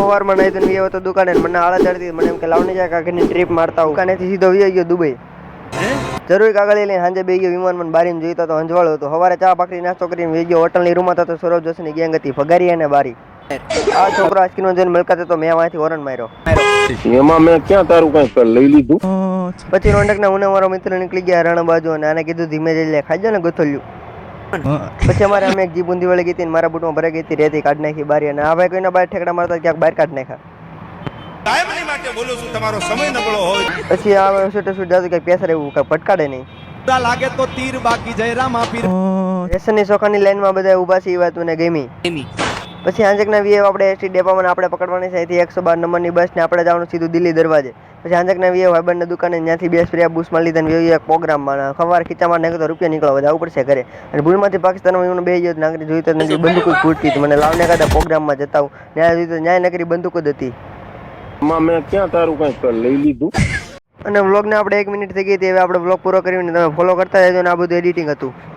સવારમાં નહીં તો આવ્યો તો દુકાને મને હાલત ચડતી મને એમ કે લાવણી જાય કાકીની ટ્રીપ મારતા દુકાનેથી સીધો વી ગયો દુબઈ જરૂરી કાગળ લઈને સાંજે બે ગયો વિમાનમાં બારીને જોઈતો તો અંજવાળો હતો સવારે ચા પાકડી નાસ્તો કરીને વી ગયો હોટલની રૂમમાં તો સૌરભ જોશીની ગેંગ હતી ભગારી અને બારી આ છોકરો આસ્કીનો જઈને મલકાતે તો મેં વાંથી ઓરન માર્યો એમાં મેં ક્યાં તારું કઈ લઈ લીધું પછી રોંડકના હું મારો મિત્ર નીકળી ગયા રણ બાજુ અને આને કીધું ધીમે જઈ લે ખાજો ને ગોથલ્યું પછી અમારે અમે એક જી બુંદી વાળી ગઈ હતી મારા બુટમાં ભરાઈ ગઈ હતી રેતી કાઢ નાખી બારી અને આ ભાઈ કોઈના બહાર ઠેકડા મારતા ક્યાંક બહાર કાઢ નાખ્યા કાયમની માટે બોલું છું તમારો સમય નબળો હોય પછી આ છૂટે છૂટ જાતું કઈ પેસર એવું કઈ ભટકાડે નહીં લાગે તો તીર બાકી જય રામ આપી રેશનની ચોખાની લાઈનમાં બધા ઊભા છે એ વાત મને ગમી પછી આંજકના વીએ આપણે એસટી ડેપામાં આપણે પકડવાની છે અહીંથી 112 નંબરની બસ ને આપણે જવાનું સીધું દિલ્હી દરવાજે પછી આંજકના વીએ ભાઈબંધની દુકાને ત્યાંથી બે સ્પ્રે બૂસમાં લીધા ને એક પ્રોગ્રામમાં ખવાર ખીચામાં નાખ્યો તો રૂપિયા નીકળવા બધા આવવું પડશે ઘરે અને ભૂલમાંથી પાકિસ્તાનમાં બે ગયો નાગરી જોઈ તો નથી બંદૂક જ ફૂટતી હતી મને લાવને કાઢા પ્રોગ્રામમાં જતા હું ન્યાય જોઈ તો ન્યાય નકરી બંદૂક જ હતી એમાં મેં ક્યાં તારું કઈ લઈ લીધું અને વ્લોગને આપણે 1 મિનિટ થઈ ગઈ હતી હવે આપણે વ્લોગ પૂરો કરીને તમે ફોલો કરતા જજો ને આ બધું એડિટિંગ હતું